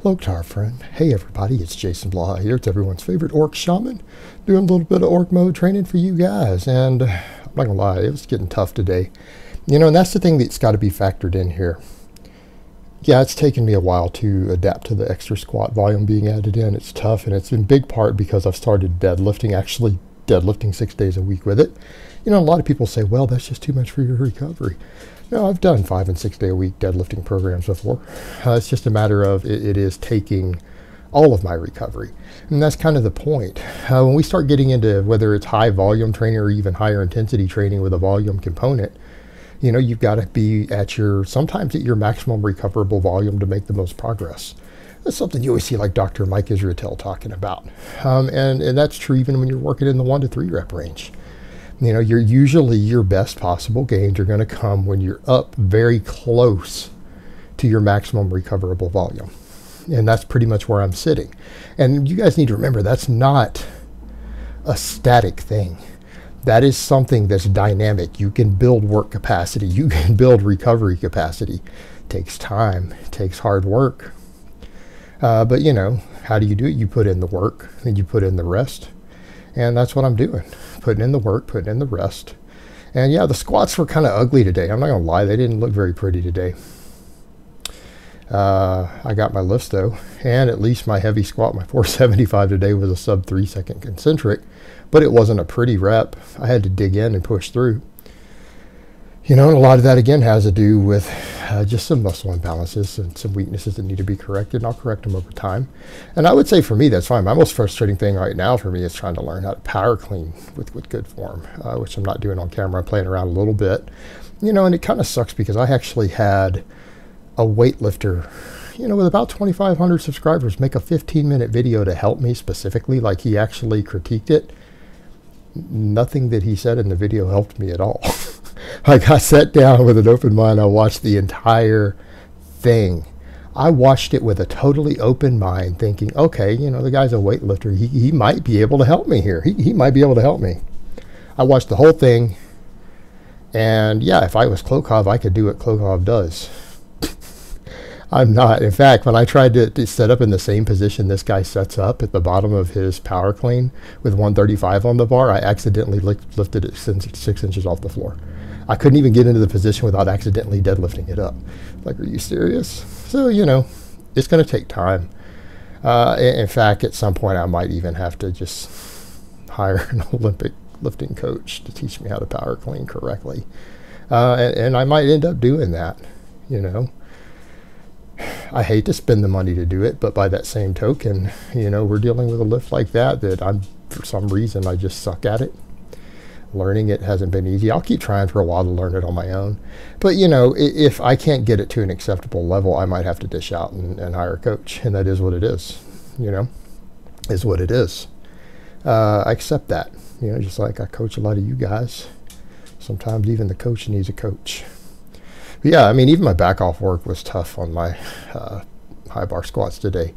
Hello, guitar friend. Hey everybody, it's Jason Blaha here. It's everyone's favorite orc shaman, doing a little bit of orc mode training for you guys. And I'm not gonna lie, it was getting tough today. You know, and that's the thing that's got to be factored in here. Yeah, it's taken me a while to adapt to the extra squat volume being added in. It's tough, and it's in big part because I've started deadlifting, actually deadlifting 6 days a week with it. You know, a lot of people say, well, that's just too much for your recovery. No, I've done 5 and 6 day a week deadlifting programs before. It's just a matter of it is taking all of my recovery. And that's kind of the point. When we start getting into whether it's high volume training or even higher intensity training with a volume component, you know, you've got to be at sometimes at your maximum recoverable volume to make the most progress. That's something you always see like Dr. Mike Israetel talking about. And that's true even when you're working in the 1 to 3 rep range. You know, your best possible gains are going to come when you're up very close to your maximum recoverable volume. And that's pretty much where I'm sitting. And you guys need to remember, that's not a static thing. That is something that's dynamic. You can build work capacity. You can build recovery capacity. It takes time. It takes hard work. But, you know, how do you do it? You put in the work, and you put in the rest. And that's what I'm doing. Putting in the work, putting in the rest. And yeah, the squats were kind of ugly today. I'm not going to lie. They didn't look very pretty today. I got my lifts though. And at least my heavy squat, my 475 today, was a sub 3 second concentric. But it wasn't a pretty rep. I had to dig in and push through. You know, and a lot of that again has to do with just some muscle imbalances and some weaknesses that need to be corrected, and I'll correct them over time. And I would say for me, that's fine. My most frustrating thing right now for me is trying to learn how to power clean with good form, which I'm not doing on camera. I'm playing around a little bit, you know, and it kind of sucks because I actually had a weightlifter, you know, with about 2,500 subscribers make a 15-minute video to help me specifically, like he actually critiqued it. Nothing that he said in the video helped me at all. Like, I sat down with an open mind. I watched the entire thing. I watched it with a totally open mind thinking, okay, you know, the guy's a weightlifter. He might be able to help me here. He might be able to help me. I watched the whole thing. And yeah, if I was Klokov, I could do what Klokov does. I'm not. In fact, when I tried to set up in the same position this guy sets up at the bottom of his power clean with 135 on the bar, I accidentally lifted it 6 inches off the floor. I couldn't even get into the position without accidentally deadlifting it up. Like, are you serious? So, you know, it's going to take time. In fact, at some point, I might even have to just hire an Olympic lifting coach to teach me how to power clean correctly. And I might end up doing that, you know. I hate to spend the money to do it, but by that same token, you know, we're dealing with a lift like that for some reason, I just suck at it. Learning it hasn't been easy. I'll keep trying for a while to learn it on my own. But, you know, if I can't get it to an acceptable level, I might have to dish out and hire a coach. And that is what it is, you know, is what it is. I accept that, you know, just like I coach a lot of you guys. Sometimes even the coach needs a coach. But yeah, I mean, even my back off work was tough on my high bar squats today.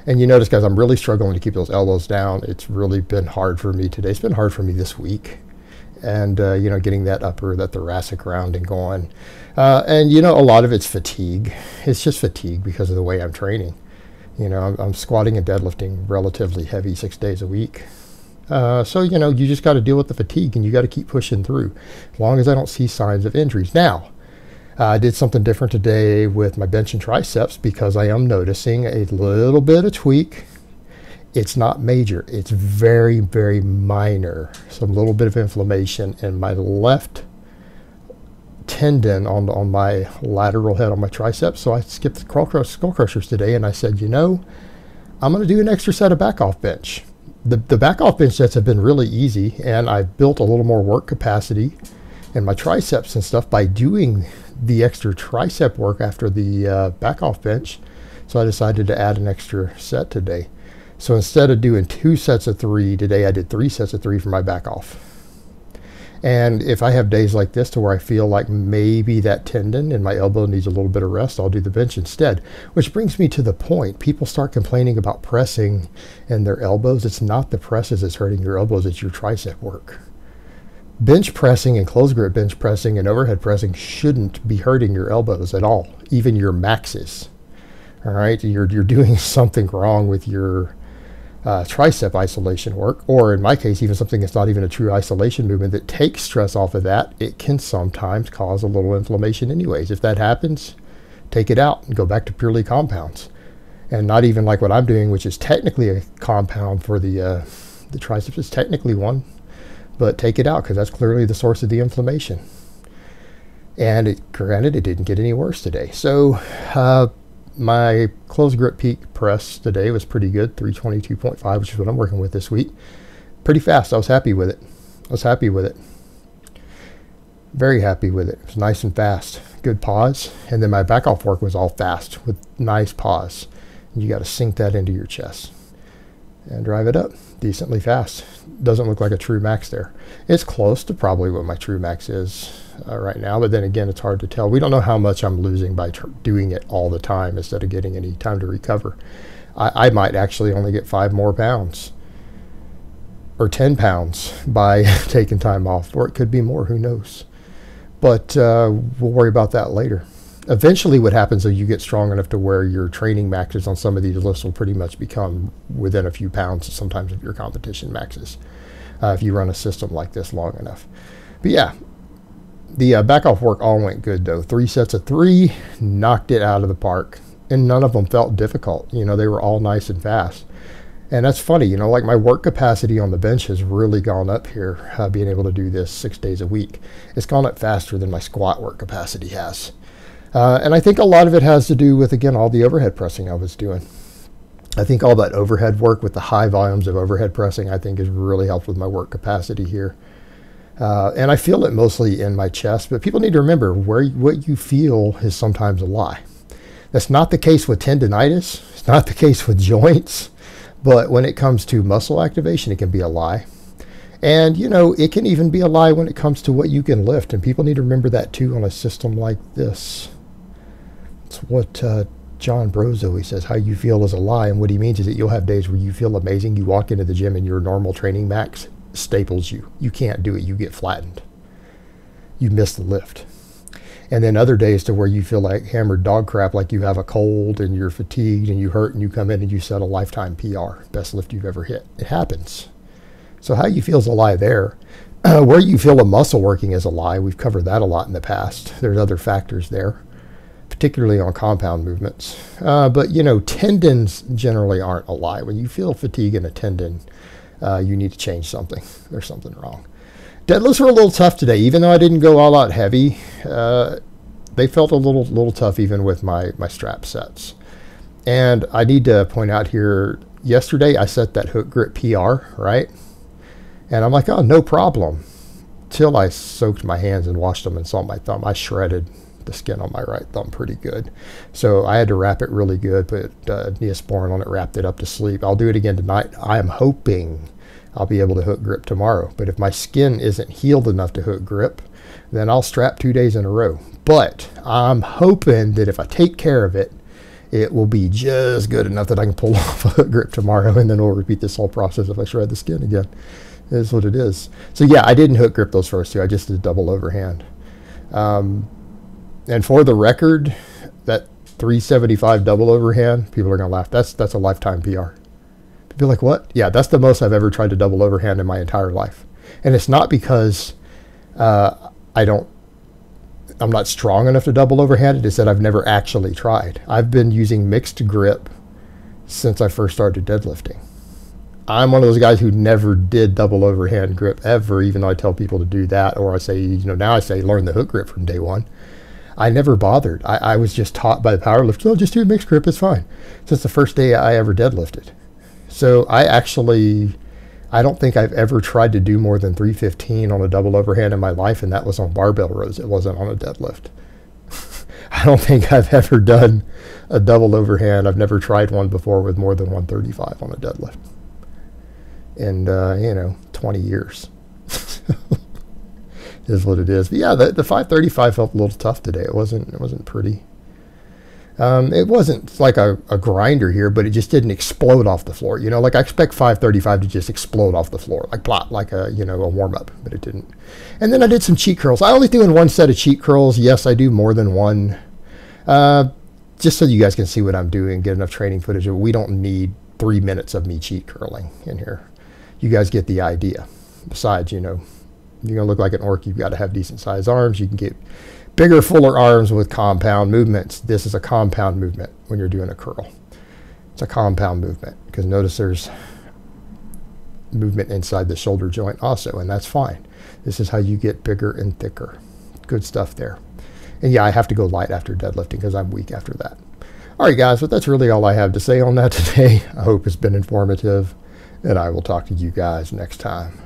And you notice, guys, I'm really struggling to keep those elbows down. It's really been hard for me today. It's been hard for me this week. And, you know, getting that thoracic rounding going. And, you know, a lot of it's fatigue. It's just fatigue because of the way I'm training. You know, I'm squatting and deadlifting relatively heavy 6 days a week. So, you know, you just got to deal with the fatigue and you got to keep pushing through as long as I don't see signs of injuries. Now, I did something different today with my bench and triceps because I am noticing a little bit of tweak. It's not major. It's very, very minor. Some little bit of inflammation in my left tendon on my lateral head on my triceps. So I skipped the skull crushers today and I said, you know, I'm going to do an extra set of back off bench. The back off bench sets have been really easy, and I've built a little more work capacity in my triceps and stuff by doing the extra tricep work after the back off bench. So I decided to add an extra set today. So instead of doing 2 sets of 3 today, I did 3 sets of 3 for my back off. And if I have days like this to where I feel like maybe that tendon in my elbow needs a little bit of rest, I'll do the bench instead. Which brings me to the point. People start complaining about pressing in their elbows. It's not the presses that's hurting your elbows, it's your tricep work. Bench pressing and close grip bench pressing and overhead pressing shouldn't be hurting your elbows at all, even your maxes. All right, you're doing something wrong with your tricep isolation work, or in my case, even something that's not even a true isolation movement that takes stress off of that. It can sometimes cause a little inflammation anyways. If that happens, take it out and go back to purely compounds, and not even like what I'm doing, which is technically a compound for the triceps. Is technically one, but take it out because that's clearly the source of the inflammation. And granted, it didn't get any worse today. So my closed grip peak press today was pretty good, 322.5, which is what I'm working with this week. Pretty fast. I was happy with it. Very happy with it. It was nice and fast. Good pause. And then my back off work was all fast with nice pause. You got to sink that into your chest and drive it up decently fast. Doesn't look like a true max there. It's close to probably what my true max is right now, but then again, it's hard to tell. We don't know how much I'm losing by doing it all the time instead of getting any time to recover. I might actually only get 5 more pounds or 10 pounds by taking time off, or it could be more, who knows. But we'll worry about that later. Eventually what happens is you get strong enough to where your training maxes on some of these lifts will pretty much become within a few pounds sometimes of your competition maxes if you run a system like this long enough. But yeah, the back off work all went good though. 3 sets of 3, knocked it out of the park, and none of them felt difficult. You know, they were all nice and fast. And that's funny, you know, like my work capacity on the bench has really gone up here, being able to do this 6 days a week. It's gone up faster than my squat work capacity has. And I think a lot of it has to do with, again, all the overhead pressing I was doing. I think all that overhead work with the high volumes of overhead pressing, I think has really helped with my work capacity here. And I feel it mostly in my chest, but people need to remember what you feel is sometimes a lie. That's not the case with tendonitis. It's not the case with joints. But when it comes to muscle activation, it can be a lie. And, you know, it can even be a lie when it comes to what you can lift. And people need to remember that, too, on a system like this. It's what John Brozo, he says, how you feel is a lie. And what he means is that you'll have days where you feel amazing. You walk into the gym and your normal training max staples you. You can't do it. You get flattened. You miss the lift. And then other days to where you feel like hammered dog crap, like you have a cold and you're fatigued and you hurt and you come in and you set a lifetime PR, best lift you've ever hit. It happens. So how you feel is a lie there. Where you feel a muscle working is a lie. We've covered that a lot in the past. There's other factors there, particularly on compound movements. But, you know, tendons generally aren't a lie. When you feel fatigue in a tendon, you need to change something. There's something wrong. Deadlifts were a little tough today. Even though I didn't go all out heavy, they felt a little tough even with my strap sets. And I need to point out here, yesterday I set that hook grip PR, right? And I'm like, oh, no problem. Till I soaked my hands and washed them and saw my thumb. I shredded the skin on my right thumb pretty good. So I had to wrap it really good, put Neosporin on it, wrapped it up to sleep. I'll do it again tonight. I am hoping I'll be able to hook grip tomorrow. But if my skin isn't healed enough to hook grip, then I'll strap 2 days in a row. But I'm hoping that if I take care of it, it will be just good enough that I can pull off a hook grip tomorrow, and then we'll repeat this whole process if I shred the skin again. It is what it is. So yeah, I didn't hook grip those first 2. I just did double overhand. And for the record, that 375 double overhand, people are going to laugh. That's a lifetime PR. People are like, what? Yeah, that's the most I've ever tried to double overhand in my entire life. And it's not because I'm not strong enough to double overhand. It's that I've never actually tried. I've been using mixed grip since I first started deadlifting. I'm one of those guys who never did double overhand grip ever, even though I tell people to do that. Or I say, you know, now I say learn the hook grip from day one. I never bothered. I was just taught by the powerlifters, oh, just do mixed grip, it's fine. Since the first day I ever deadlifted. So I don't think I've ever tried to do more than 315 on a double overhand in my life, and that was on barbell rows. It wasn't on a deadlift. I don't think I've ever done a double overhand. I've never tried one before with more than 135 on a deadlift in, 20 years. Is what it is. But yeah, the 535 felt a little tough today. It wasn't pretty. It wasn't like a grinder here, but it just didn't explode off the floor. You know, like I expect 535 to just explode off the floor, like plop, like a warm up, but it didn't. And then I did some cheat curls. I only do in one set of cheat curls. Yes, I do more than one. just so you guys can see what I'm doing, get enough training footage. We don't need 3 minutes of me cheat curling in here. You guys get the idea. Besides, you know, you're going to look like an orc, you've got to have decent sized arms. You can get bigger, fuller arms with compound movements. This is a compound movement when you're doing a curl. It's a compound movement, because notice there's movement inside the shoulder joint also, and that's fine. This is how you get bigger and thicker. Good stuff there. And yeah, I have to go light after deadlifting because I'm weak after that. All right, guys, but that's really all I have to say on that today. I hope it's been informative, and I will talk to you guys next time.